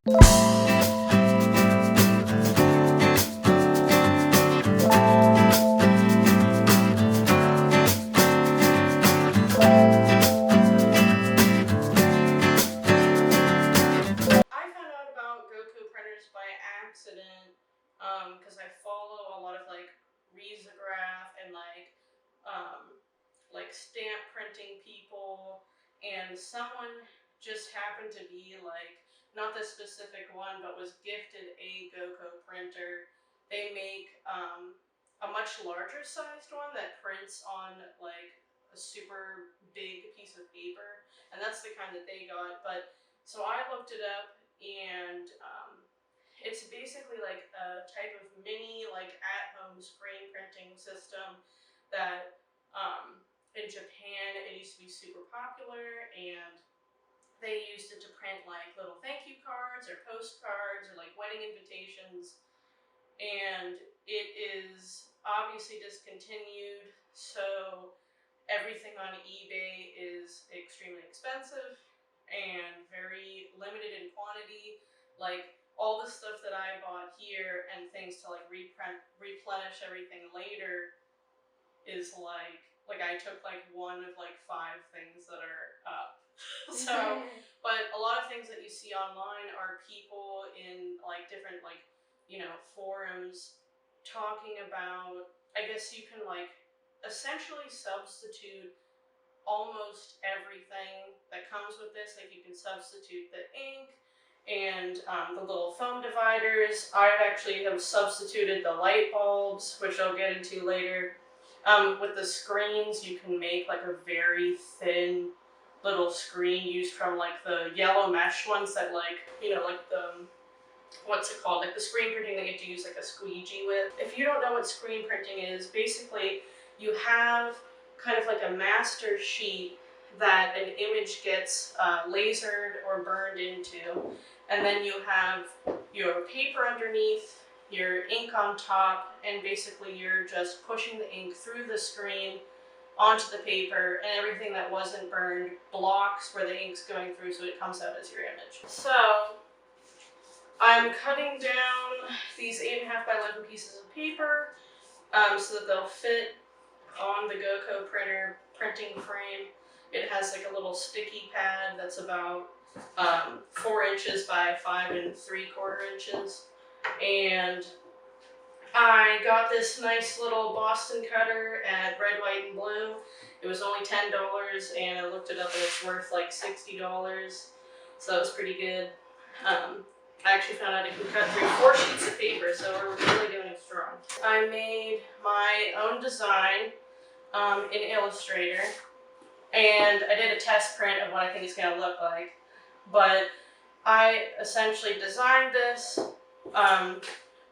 Accident, because I follow a lot of like risograph and like stamp printing people, and someone just happened to be like, not this specific one, but was gifted a Gocco printer. They make a much larger sized one that prints on like a super big piece of paper, and that's the kind that they got. But so I looked it up, and it's basically like a type of mini, like at-home screen printing system that in Japan it used to be super popular, and they used it to print like little thank you cards or postcards or like wedding invitations. And it is obviously discontinued, so everything on eBay is extremely expensive and very limited in quantity. Like all the stuff that I bought here and things to like replenish everything later is like I took like one of like 5 things that are up. So, but a lot of things that you see online are people in like different like, forums talking about, I guess you can like essentially substitute almost everything that comes with this. Like you can substitute the ink and the little foam dividers. I actually have substituted the light bulbs, which I'll get into later. With the screens, you can make like a very thin little screen used from like the yellow mesh ones that like, like the, what's it called? Like the screen printing that you have to use like a squeegee with. If you don't know what screen printing is, basically you have kind of like a master sheet that an image gets lasered or burned into, and then you have your paper underneath, your ink on top, and basically you're just pushing the ink through the screen onto the paper, and everything that wasn't burned blocks where the ink's going through, so it comes out as your image. So I'm cutting down these 8.5 by 11 pieces of paper so that they'll fit on the Gocco printer printing frame. It has like a little sticky pad that's about 4 inches by 5 3/4 inches. And I got this nice little Boston cutter at Red, White, and Blue. It was only $10, and I looked it up and it's worth like $60. So it was pretty good. I actually found out I can cut through 4 sheets of paper, so we're really doing it strong. I made my own design in Illustrator, and I did a test print of what I think it's going to look like. But I essentially designed this,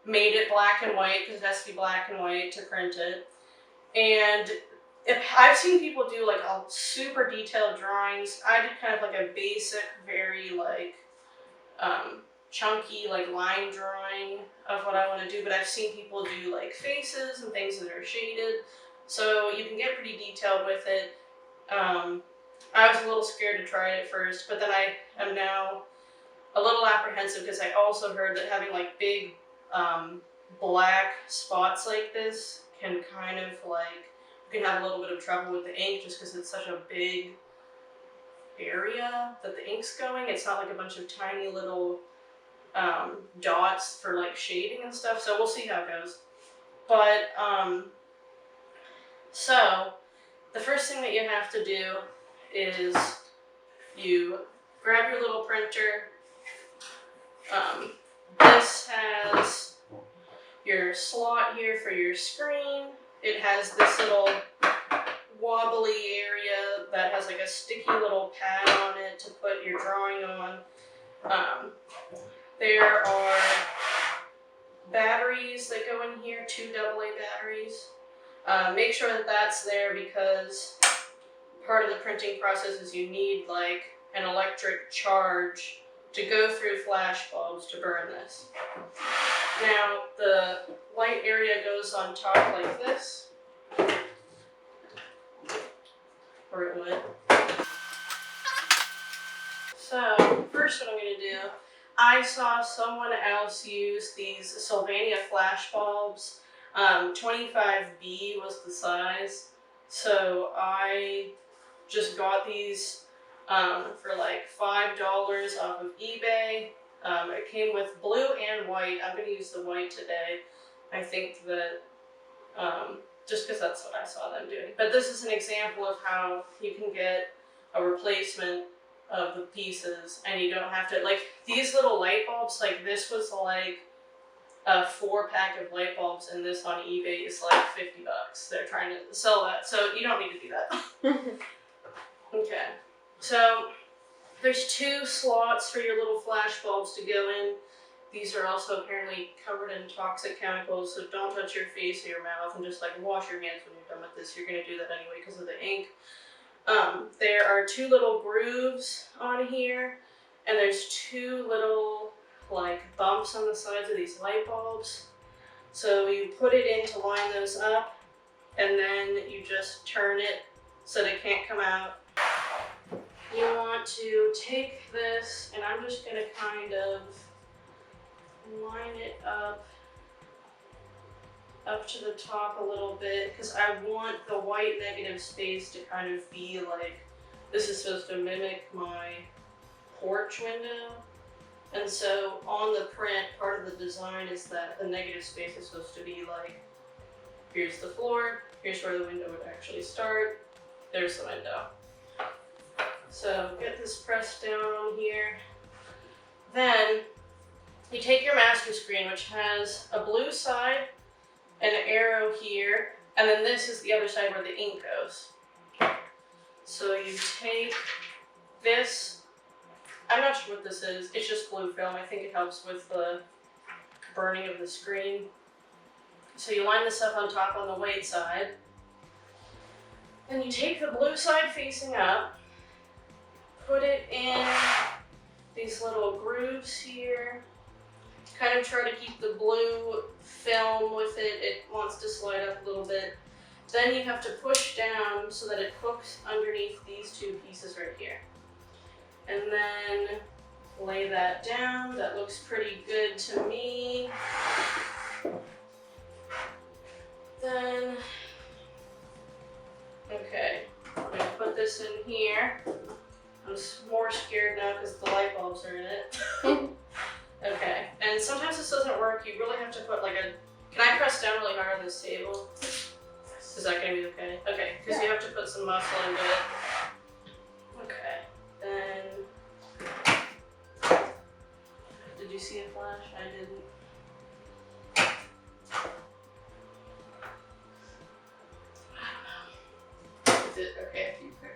made it black and white because it has to be black and white to print it. And I've seen people do like a super detailed drawings. I did kind of like a basic, very like chunky like line drawing of what I want to do, but I've seen people do like faces and things that are shaded, so you can get pretty detailed with it. I was a little scared to try it at first, but then I am now a little apprehensive because I also heard that having like big black spots like this can kind of like, you can have a little bit of trouble with the ink just because it's such a big area that the ink's going. It's not like a bunch of tiny little dots for like shading and stuff, so we'll see how it goes. But so the first thing that you have to do is you grab your little printer. This has your slot here for your screen. It has this little wobbly area that has like a sticky little pad on it to put your drawing on. There are batteries that go in here, 2 AA batteries. Make sure that that's there because part of the printing process is you need like an electric charge to go through flash bulbs to burn this. Now the light area goes on top like this, or it would. So first what I'm going to do, I saw someone else use these Sylvania flash bulbs. 25B was the size. So I just got these for like $5 off of eBay. It came with blue and white. I'm going to use the white today. I think that just because that's what I saw them doing. But this is an example of how you can get a replacement of the pieces and you don't have to, like these little light bulbs, like this was like a 4-pack of light bulbs and this on eBay is like $50. They're trying to sell that, so you don't need to do that. Okay, so there's 2 slots for your little flash bulbs to go in. These are also apparently covered in toxic chemicals, so don't touch your face or your mouth and just like wash your hands when you're done with this. You're gonna do that anyway because of the ink. There are 2 little grooves on here, and there's 2 little like bumps on the sides of these light bulbs. So you put it in to line those up, and then you just turn it so that it can't come out. You want to take this, and I'm just gonna kind of line it up to the top a little bit because I want the white negative space to kind of be like, this is supposed to mimic my porch window. And so on the print, part of the design is that the negative space is supposed to be like, here's the floor, here's where the window would actually start, there's the window. So get this pressed down on here. Then you take your master screen, which has a blue side, an arrow here, and then this is the other side where the ink goes. So you take this, I'm not sure what this is, it's just blue film. I think it helps with the burning of the screen. So you line this up on top on the white side. Then you take the blue side facing up, put it in these little grooves here. Kind of try to keep the blue film with it. It wants to slide up a little bit. Then you have to push down so that it hooks underneath these 2 pieces right here. And then lay that down. That looks pretty good to me. Then, okay, I'm gonna put this in here. I'm more scared now because the light bulbs are in it. Okay, and sometimes this doesn't work. You really have to put like a, can I press down really hard on this table? Is that gonna be okay? Okay, because you have to put some muscle into it. Okay, then, did you see a flash? I didn't. I don't know. Is it okay if you press?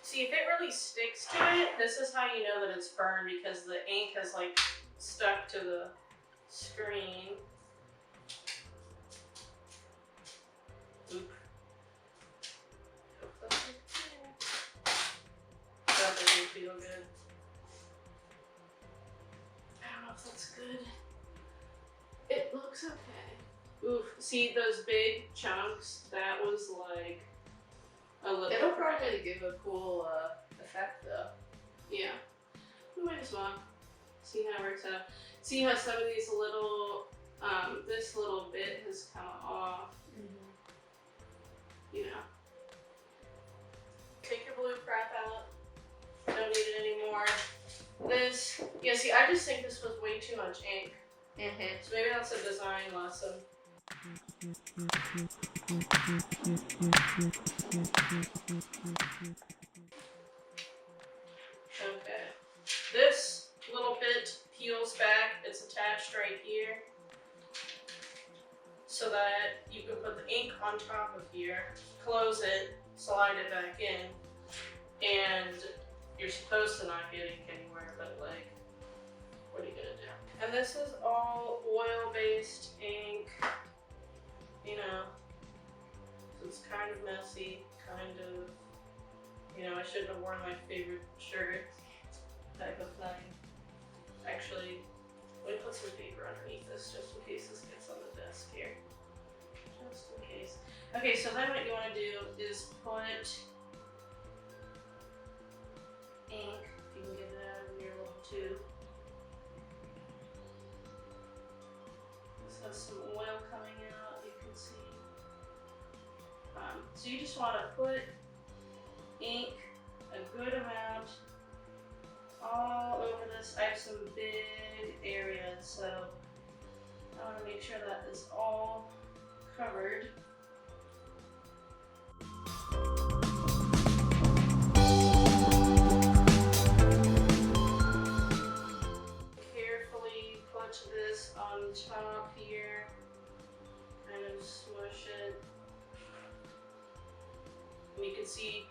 See, if it really sticks to it, this is how you know that it's burned because the ink has like stuck to the screen. Oop. That doesn't feel good. I don't know if that's good. It looks okay. Oof. See those big chunks? That was like a little. It'll probably give a cool effect though. Yeah. We might as well see how it works out. See how some of these little, this little bit has come off. You know. Take your blue crap out. Don't need it anymore. This, yeah, see, I just think this was way too much ink. So maybe that's a design lesson. Okay. This little bit peels back. It's attached right here. so that you can put the ink on top of here, close it, slide it back in, and you're supposed to not get ink anywhere, but like, what are you gonna do? And this is all oil-based ink, you know, so it's kind of messy, kind of, you know, I shouldn't have worn my favorite shirt type of thing. Actually, let me put some paper underneath this just in case this gets on the desk here. Just in case. Okay, so then what you want to do is put ink, if you can get it out of your little tube. This has some oil coming out, you can see. So you just want to put ink, a good amount, all over this. I have some big areas, so I want to make sure that is all covered. Carefully put this on top here, kind of smush it. And you can see,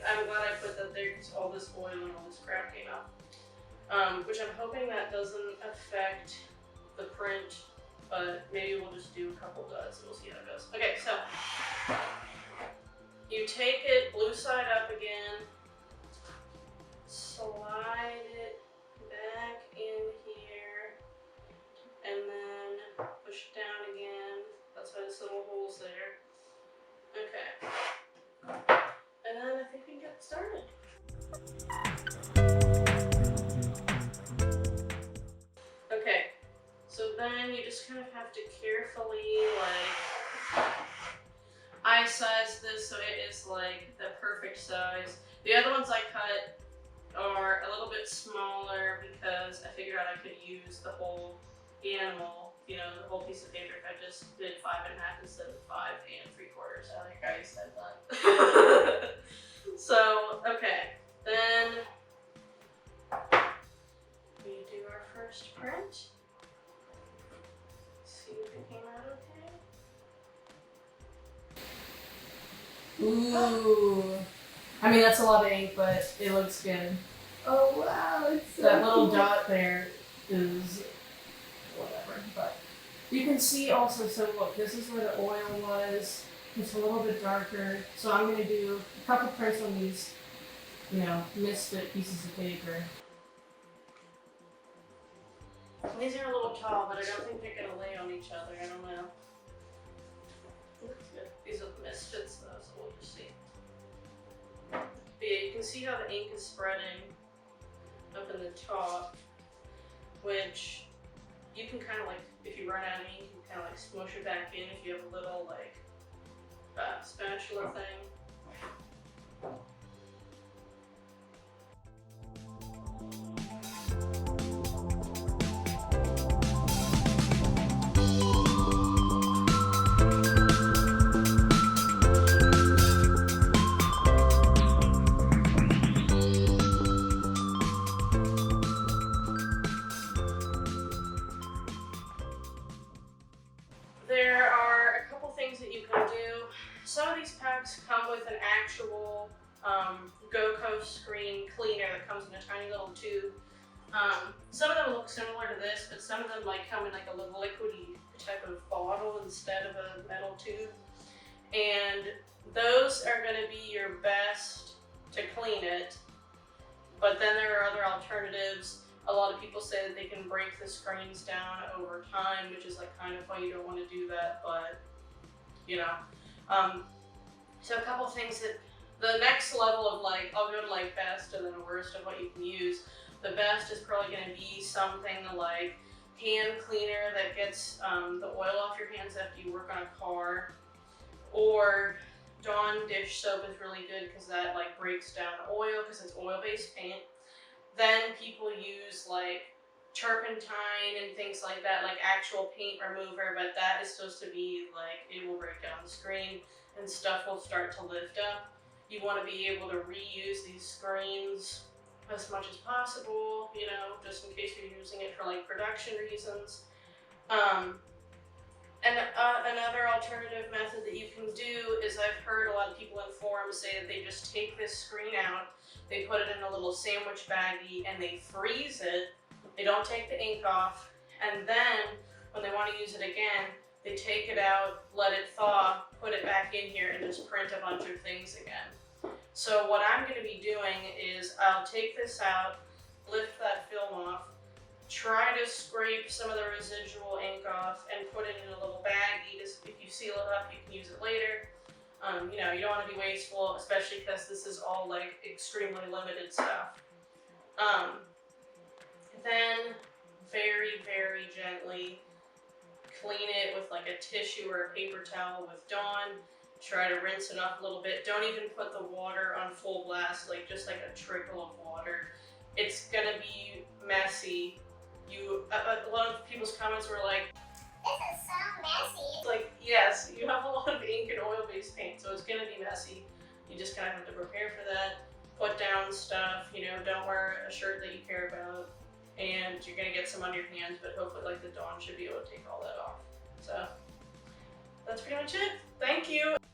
I'm glad I put that there because all this oil and all this crap came out. Which I'm hoping that doesn't affect the print, but maybe we'll just do a couple dots and we'll see how it goes. Okay, so you take it blue side up again, slide it back in here, and then push it down again. That's why there's little holes there. Okay. And then I think we can get started. Okay, so then you just kind of have to carefully like eye size this so it is like the perfect size. The other ones I cut are a little bit smaller because I figured out I could use the whole animal, you know, the whole piece of paper if I just did 5 1/2 instead of 5 3/4. I like how you said that. So, okay, then we do our first print. See if it came out okay. Ooh. I mean, that's a lot of ink, but it looks good. Oh wow, it's so That little cool. dot there is whatever, but you can see also, so look, this is where the oil was. It's a little bit darker, so I'm going to do a couple prints on these, you know, misfit pieces of paper. These are a little tall, but I don't think they're going to lay on each other. I don't know. Looks good. These are the misfits though, so we'll just see. But yeah, you can see how the ink is spreading up in the top, which you can kind of like, if you run out of ink, you can kind of like smush it back in if you have a little like spatula thing. There are a couple things that you can do. Some of these packs come with an actual Gocco screen cleaner that comes in a tiny little tube. Some of them look similar to this, but some of them like come in like a little liquidy type of bottle instead of a metal tube. And those are going to be your best to clean it. But then there are other alternatives. A lot of people say that they can break the screens down over time, which is like kind of why you don't want to do that, but you know. So a couple things that the next level of like, I'll go to like best and then worst of what you can use. The best is probably going to be something like hand cleaner that gets the oil off your hands after you work on a car, or Dawn dish soap is really good because that like breaks down oil because it's oil-based paint. Then people use like turpentine and things like that, like actual paint remover, but that is supposed to be like, it will break down the screen and stuff will start to lift up. You want to be able to reuse these screens as much as possible, you know, just in case you're using it for like production reasons. And another alternative method that you can do is I've heard a lot of people in forums say that they just take this screen out, they put it in a little sandwich baggie, and they freeze it. They don't take the ink off, and then when they want to use it again, they take it out, let it thaw, put it back in here, and just print a bunch of things again. So what I'm going to be doing is I'll take this out, lift that film off, try to scrape some of the residual ink off and put it in a little baggie. Just if you seal it up, you can use it later. You know, you don't want to be wasteful, especially because this is all like extremely limited stuff. Then very, very gently clean it with like a tissue or a paper towel with Dawn. Try to rinse it off a little bit. Don't even put the water on full blast, like just like a trickle of water. It's gonna be messy. A lot of people's comments were like, This is so messy. like, yes, you have a lot of ink and oil-based paint, so it's gonna be messy. You just kind of have to prepare for that. Put down stuff, you know, don't wear a shirt that you care about, and you're gonna get some on your hands, but hopefully like the Dawn should be able to take all that off. So that's pretty much it. Thank you.